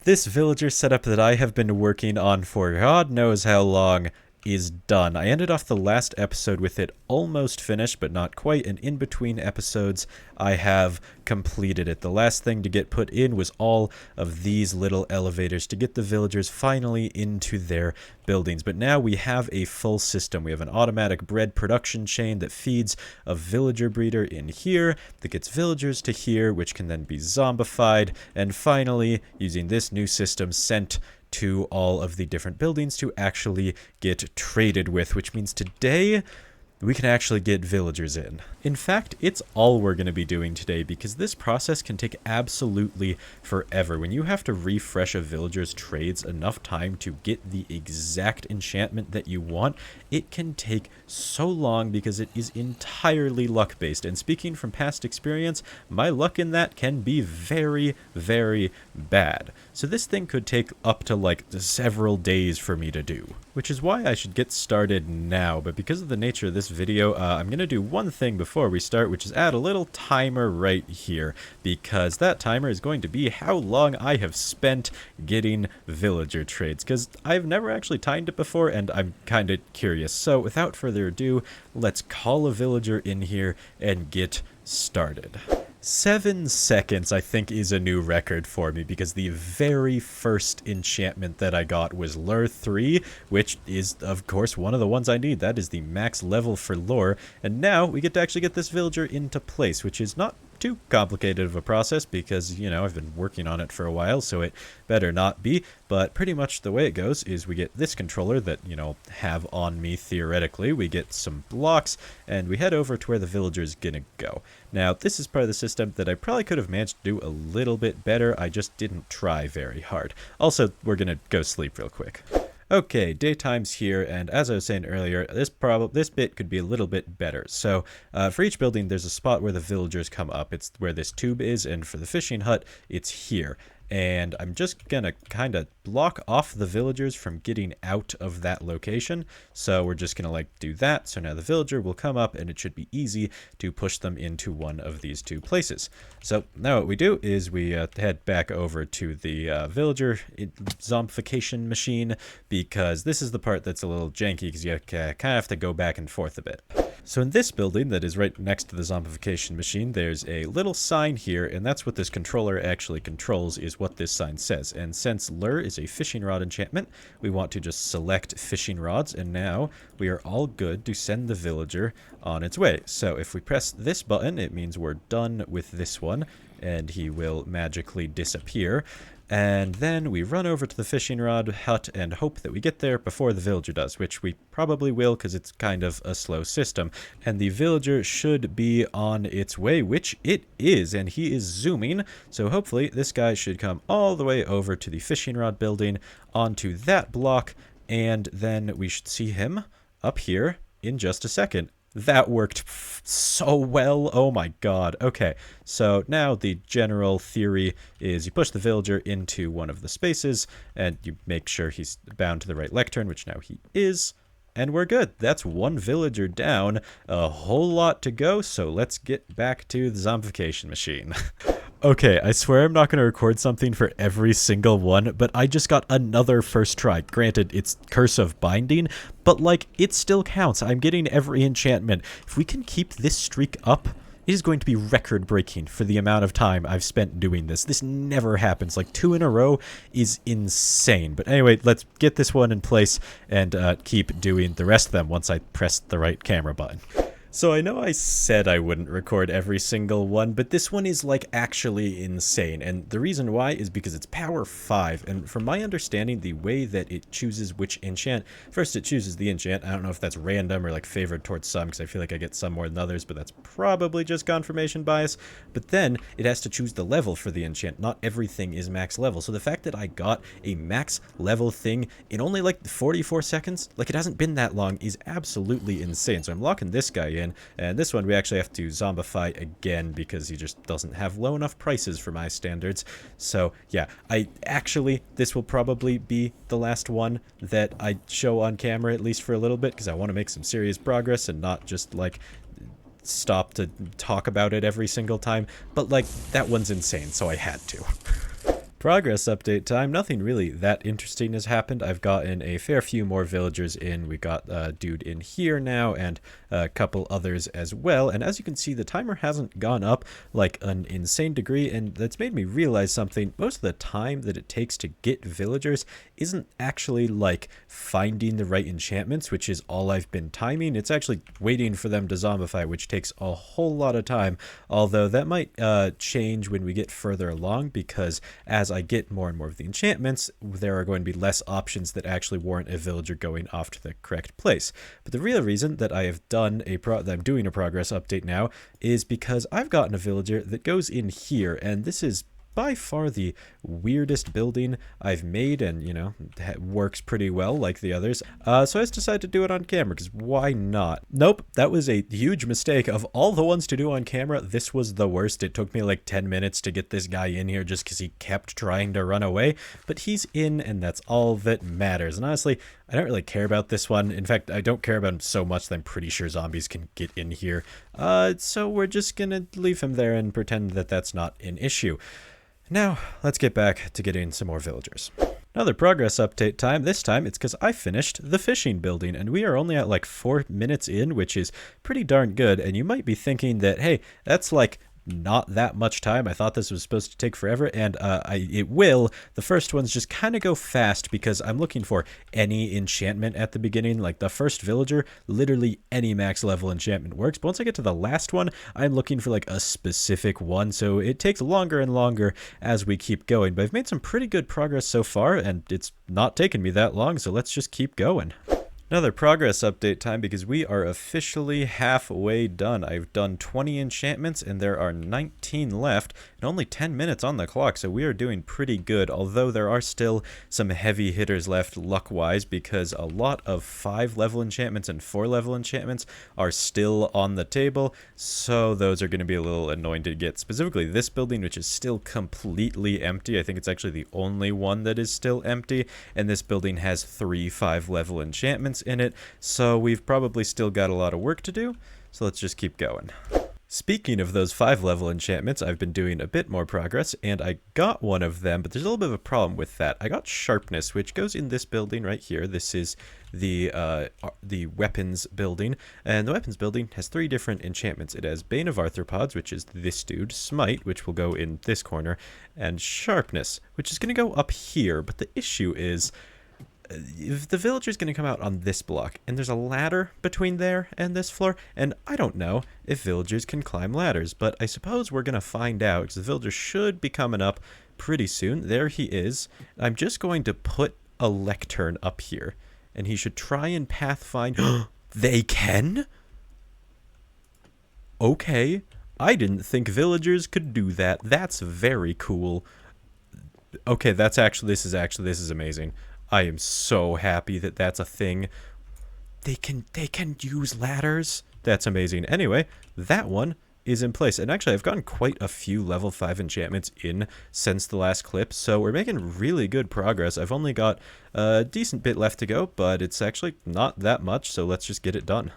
This villager setup that I have been working on for God knows how long is done. I ended off the last episode with it almost finished, but not quite, and in between episodes, I have completed it. The last thing to get put in was all of these little elevators to get the villagers finally into their buildings. But now we have a full system. We have an automatic bread production chain that feeds a villager breeder in here, that gets villagers to here, which can then be zombified, and finally, using this new system, sent to all of the different buildings to actually get traded with, which means today we can actually get villagers in. In fact, it's all we're going to be doing today because this process can take absolutely forever. When you have to refresh a villager's trades enough time to get the exact enchantment that you want, it can take so long because it is entirely luck-based. And speaking from past experience, my luck in that can be very, very bad. So this thing could take up to like several days for me to do, which is why I should get started now. But because of the nature of this video, I'm going to do one thing before we start, which is add a little timer right here, because that timer is going to be how long I have spent getting villager trades, because I've never actually timed it before and I'm kind of curious. So without further ado, let's call a villager in here and get started. 7 seconds, I think, is a new record for me because the very first enchantment that I got was Lure 3, which is, of course, one of the ones I need. That is the max level for Lure, and now we get to actually get this villager into place, which is not too complicated of a process because, you know, I've been working on it for a while, so it better not be. But pretty much the way it goes is we get this controller that, you know, have on me theoretically. We get some blocks and we head over to where the villager is gonna go. Now, this is part of the system that I probably could have managed to do a little bit better. I just didn't try very hard. Also, we're gonna go sleep real quick. Okay, daytime's here, and as I was saying earlier, this bit could be a little bit better. So, for each building, there's a spot where the villagers come up. It's where this tube is, and for the fishing hut, it's here. And I'm just gonna kind of block off the villagers from getting out of that location. So we're just gonna like do that. So now the villager will come up and it should be easy to push them into one of these two places. So now what we do is we head back over to the villager zombification machine, because this is the part that's a little janky because you kind of have to go back and forth a bit. So in this building that is right next to the zombification machine, there's a little sign here, and that's what this controller actually controls, is what this sign says. And since Lure is a fishing rod enchantment, we want to just select fishing rods, and now we are all good to send the villager on its way. So if we press this button, it means we're done with this one, and he will magically disappear. And then we run over to the fishing rod hut and hope that we get there before the villager does, which we probably will because it's kind of a slow system. And the villager should be on its way, which it is, and he is zooming. So hopefully this guy should come all the way over to the fishing rod building onto that block, and then we should see him up here in just a second. That worked so well. Oh my god. Okay, so now the general theory is you push the villager into one of the spaces and you make sure he's bound to the right lectern, which now he is, and we're good. That's one villager down, a whole lot to go, so let's get back to the zombification machine. Okay, I swear I'm not going to record something for every single one, but I just got another first try. Granted, it's Curse of Binding, but like, it still counts. I'm getting every enchantment. If we can keep this streak up, it is going to be record-breaking for the amount of time I've spent doing this. This never happens. Like, 2 in a row is insane. But anyway, let's get this one in place and keep doing the rest of them once I press the right camera button. So I know I said I wouldn't record every single one, but this one is like actually insane. And the reason why is because it's power 5. And from my understanding, the way that it chooses which enchant, first it chooses the enchant. I don't know if that's random or like favored towards some, because I feel like I get some more than others, but that's probably just confirmation bias. But then it has to choose the level for the enchant. Not everything is max level. So the fact that I got a max level thing in only like 44 seconds, like it hasn't been that long, is absolutely insane. So I'm locking this guy in. And this one we actually have to zombify again because he just doesn't have low enough prices for my standards. So yeah, this will probably be the last one that I show on camera, at least for a little bit, because I want to make some serious progress and not just like stop to talk about it every single time. But like, that one's insane, so I had to. Progress update time. Nothing really that interesting has happened. I've gotten a fair few more villagers in. We got a dude in here now and a couple others as well. And as you can see, the timer hasn't gone up like an insane degree. And that's made me realize something. Most of the time that it takes to get villagers isn't actually like finding the right enchantments, which is all I've been timing. It's actually waiting for them to zombify, which takes a whole lot of time. Although that might change when we get further along, because as I get more and more of the enchantments, there are going to be less options that actually warrant a villager going off to the correct place. But the real reason that I have done that I'm doing a progress update now is because I've gotten a villager that goes in here, and this is by far the weirdest building I've made, and you know, works pretty well like the others. So I just decided to do it on camera, because why not? Nope, that was a huge mistake. Of all the ones to do on camera, this was the worst. It took me like 10 minutes to get this guy in here just because he kept trying to run away, but he's in, and that's all that matters. And honestly, I don't really care about this one. In fact, I don't care about him so much that I'm pretty sure zombies can get in here. So we're just gonna leave him there and pretend that that's not an issue. Now, let's get back to getting some more villagers. Another progress update time. This time, it's because I finished the fishing building, and we are only at like 4 minutes in, which is pretty darn good. And you might be thinking that, hey, that's like not that much time. I thought this was supposed to take forever, and it will. The first ones just kind of go fast because I'm looking for any enchantment at the beginning. Like the first villager, literally any max level enchantment works. But once I get to the last one, I'm looking for like a specific one, so it takes longer and longer as we keep going. But I've made some pretty good progress so far, and it's not taken me that long, so let's just keep going. Another progress update time, because we are officially halfway done. I've done 20 enchantments and there are 19 left and only 10 minutes on the clock, so we are doing pretty good, although there are still some heavy hitters left luck-wise, because a lot of 5-level enchantments and 4-level enchantments are still on the table, so those are going to be a little annoying to get. Specifically this building, which is still completely empty. I think it's actually the only one that is still empty, and this building has 3 5-level enchantments in it, so we've probably still got a lot of work to do, so let's just keep going. Speaking of those 5-level enchantments, I've been doing a bit more progress, and I got one of them, but there's a little bit of a problem with that. I got sharpness, which goes in this building right here. This is the weapons building, and the weapons building has 3 different enchantments. It has Bane of Arthropods, which is this dude, Smite, which will go in this corner, and Sharpness, which is going to go up here, but the issue is, if the villager's going to come out on this block, and there's a ladder between there and this floor, and I don't know if villagers can climb ladders, but I suppose we're going to find out, because the villager should be coming up pretty soon. There he is. I'm just going to put a lectern up here, and he should try and pathfind. They can? Okay. I didn't think villagers could do that. That's very cool. Okay, this is amazing. I am so happy that that's a thing. They can use ladders. That's amazing. Anyway, that one is in place. And actually, I've gotten quite a few level 5 enchantments in since the last clip, so we're making really good progress. I've only got a decent bit left to go, but it's actually not that much, so let's just get it done.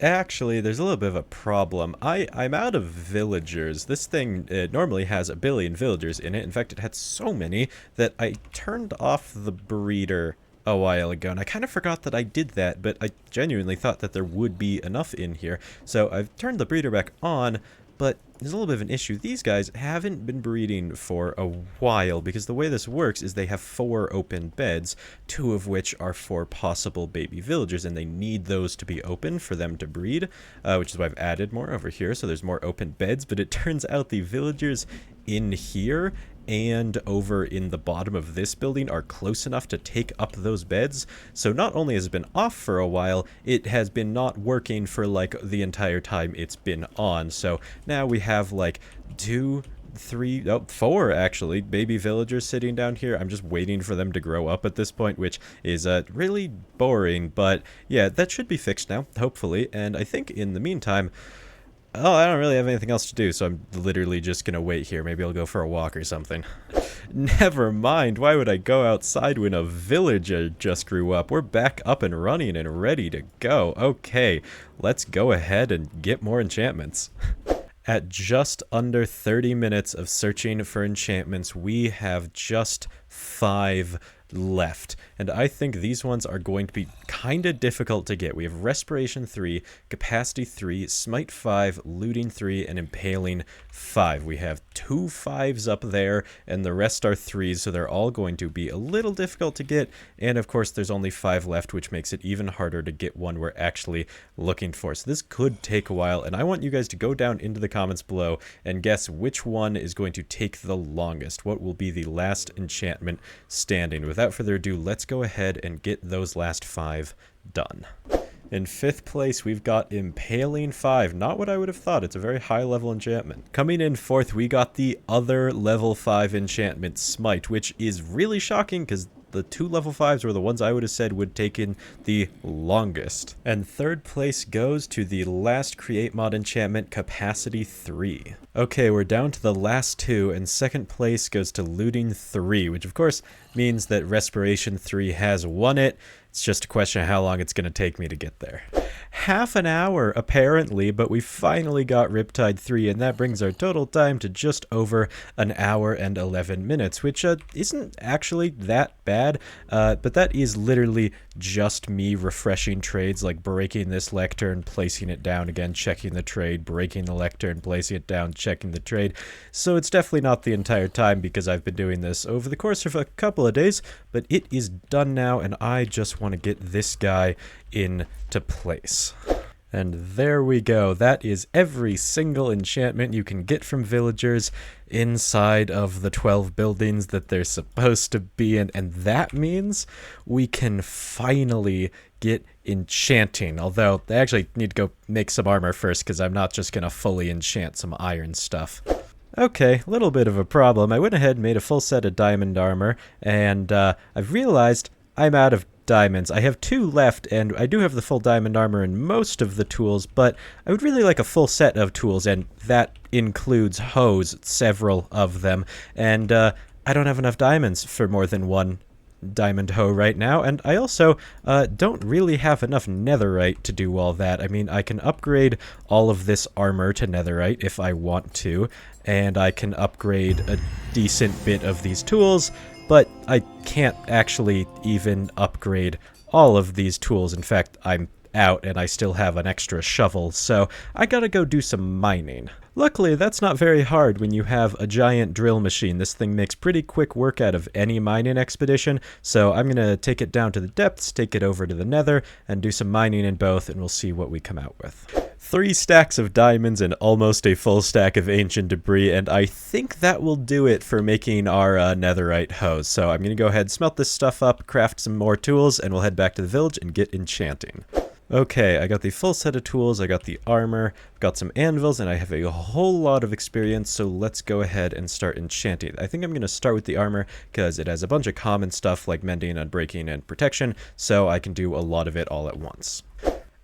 Actually, there's a little bit of a problem. I'm out of villagers. This thing normally has 1 billion villagers in it. In fact, it had so many that I turned off the breeder a while ago, and I kind of forgot that I did that, but I genuinely thought that there would be enough in here. So I've turned the breeder back on, but there's a little bit of an issue. These guys haven't been breeding for a while, because the way this works is they have 4 open beds, 2 of which are for possible baby villagers, and they need those to be open for them to breed, which is why I've added more over here, so there's more open beds. But it turns out the villagers in here and over in the bottom of this building are close enough to take up those beds. So not only has it been off for a while, it has been not working for like the entire time it's been on. So now we have like 4 actually baby villagers sitting down here. I'm just waiting for them to grow up at this point, which is really boring, but yeah, that should be fixed now, hopefully. And I think in the meantime, I don't really have anything else to do, so I'm literally just gonna wait here. Maybe I'll go for a walk or something. Never mind, why would I go outside when a villager just grew up? We're back up and running and ready to go. Okay, let's go ahead and get more enchantments. At just under 30 minutes of searching for enchantments, we have just 5 left. And I think these ones are going to be kind of difficult to get. We have Respiration 3, Capacity 3, Smite 5, Looting 3, and Impaling 5. We have 2 5s up there, and the rest are 3s, so they're all going to be a little difficult to get. And of course, there's only 5 left, which makes it even harder to get one we're actually looking for. So this could take a while, and I want you guys to go down into the comments below and guess which one is going to take the longest. What will be the last enchantment standing? Without further ado, let's go ahead and get those last 5 done. In 5th place, we've got Impaling 5. Not what I would have thought. It's a very high-level enchantment. Coming in 4th, we got the other level 5 enchantment, Smite, which is really shocking because the 2 level 5s were the ones I would have said would take in the longest. And 3rd place goes to the last Create Mod enchantment, Capacity 3. Okay, we're down to the last 2, and 2nd place goes to Looting 3, which of course means that Respiration 3 has won it. It's just a question of how long it's going to take me to get there. Half an hour, apparently, but we finally got Riptide 3, and that brings our total time to just over an hour and 11 minutes, which isn't actually that bad, but that is literally just me refreshing trades, like breaking this lectern, placing it down again, checking the trade, breaking the lectern, placing it down, checking the trade. So it's definitely not the entire time because I've been doing this over the course of a couple of days, but it is done now, and I just want to get this guy into place. And there we go. That is every single enchantment you can get from villagers inside of the 12 buildings that they're supposed to be in. And that means we can finally get Enchanting. Although I actually need to go make some armor first because I'm not just going to fully enchant some iron stuff. Okay, a little bit of a problem. I went ahead and made a full set of diamond armor, and I've realized I'm out of diamonds. I have 2 left, and I do have the full diamond armor in most of the tools, but I would really like a full set of tools, and that includes hoes, several of them, and I don't have enough diamonds for more than 1 diamond hoe right now, and I also don't really have enough netherite to do all that. I mean, I can upgrade all of this armor to netherite if I want to, and I can upgrade a decent bit of these tools, but I can't actually even upgrade all of these tools. In fact, I'm out and I still have an extra shovel, so I gotta go do some mining. Luckily, that's not very hard when you have a giant drill machine. This thing makes pretty quick work out of any mining expedition, so I'm gonna take it down to the depths, take it over to the nether, and do some mining in both, and we'll see what we come out with. 3 stacks of diamonds and almost a full stack of ancient debris, and I think that will do it for making our netherite hose. So I'm going to go ahead, smelt this stuff up, craft some more tools, and we'll head back to the village and get enchanting. Okay, I got the full set of tools, I got the armor, got some anvils, and I have a whole lot of experience, so let's go ahead and start enchanting. I think I'm going to start with the armor because it has a bunch of common stuff like mending, unbreaking, and protection, so I can do a lot of it all at once.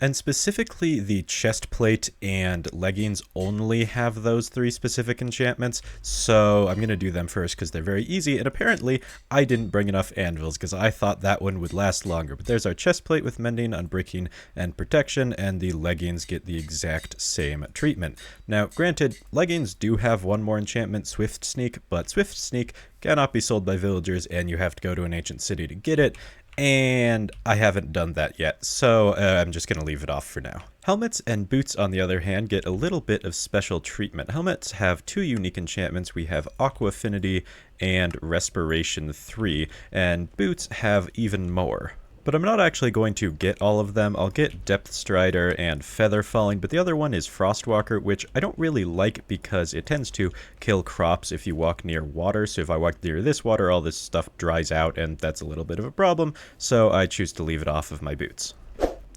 And specifically, the chest plate and leggings only have those 3 specific enchantments, so I'm going to do them first because they're very easy, and apparently I didn't bring enough anvils because I thought that one would last longer. But there's our chest plate with mending, unbreaking, and protection, and the leggings get the exact same treatment. Now, granted, leggings do have one more enchantment, Swift Sneak, but Swift Sneak cannot be sold by villagers, and you have to go to an ancient city to get it. And I haven't done that yet, so I'm just going to leave it off for now. Helmets and boots, on the other hand, get a little bit of special treatment. Helmets have 2 unique enchantments. We have Aqua Affinity and Respiration 3, and boots have even more. But I'm not actually going to get all of them. I'll get Depth Strider and Feather Falling, but the other one is Frostwalker, which I don't really like because it tends to kill crops if you walk near water. So if I walk near this water, all this stuff dries out, and that's a little bit of a problem, so I choose to leave it off of my boots.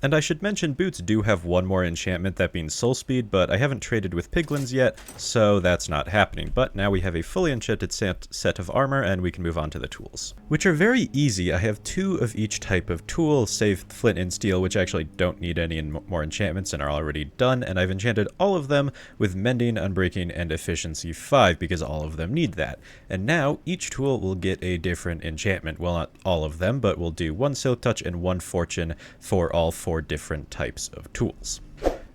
And I should mention boots do have one more enchantment, that being Soul Speed, but I haven't traded with piglins yet, so that's not happening. But now we have a fully enchanted set of armor, and we can move on to the tools, which are very easy. I have 2 of each type of tool, save flint and steel, which actually don't need any more enchantments and are already done, and I've enchanted all of them with mending, unbreaking, and efficiency 5, because all of them need that. And now each tool will get a different enchantment. Well, not all of them, but we'll do 1 Silk Touch and 1 Fortune for all 4 different types of tools.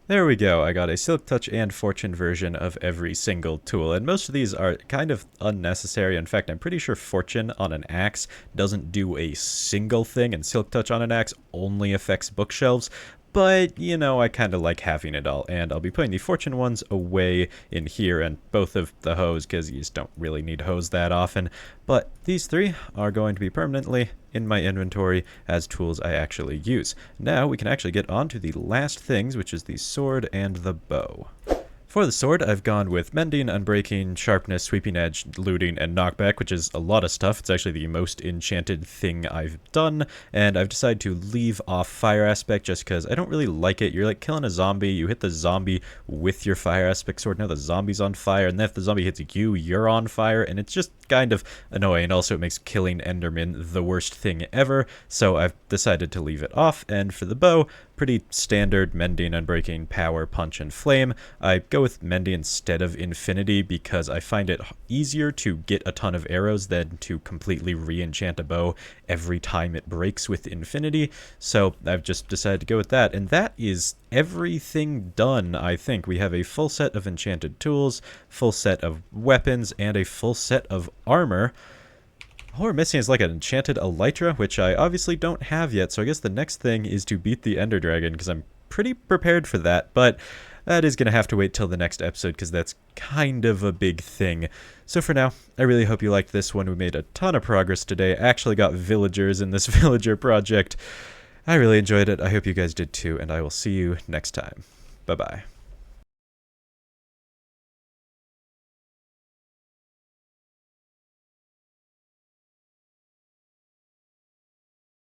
There we go. I got a Silk Touch and Fortune version of every single tool, and most of these are kind of unnecessary. In fact, I'm pretty sure Fortune on an axe doesn't do a single thing, and Silk Touch on an axe only affects bookshelves. But, you know, I kind of like having it all, and I'll be putting the Fortune ones away in here, and both of the hose, because you just don't really need hose that often. But these three are going to be permanently in my inventory as tools I actually use. Now we can actually get on to the last things, which is the sword and the bow. For the sword, I've gone with mending, unbreaking, sharpness, sweeping edge, looting, and knockback, which is a lot of stuff. It's actually the most enchanted thing I've done, and I've decided to leave off fire aspect just because I don't really like it. You're like killing a zombie, you hit the zombie with your fire aspect sword, now the zombie's on fire, and then if the zombie hits you, you're on fire, and it's just kind of annoying. Also, it makes killing Endermen the worst thing ever, so I've decided to leave it off. And for the bow, pretty standard mending, unbreaking, power, punch, and flame. I go with mending instead of infinity because I find it easier to get a ton of arrows than to completely re-enchant a bow every time it breaks with infinity. So I've just decided to go with that, and that is everything done. I think we have a full set of enchanted tools, full set of weapons, and a full set of armor. All we're missing is like an enchanted elytra, which I obviously don't have yet, so I guess the next thing is to beat the Ender Dragon, because I'm pretty prepared for that, but that is going to have to wait till the next episode, because that's kind of a big thing. So for now, I really hope you liked this one. We made a ton of progress today, actually got villagers in this villager project. I really enjoyed it. I hope you guys did too, and I will see you next time. Bye-bye.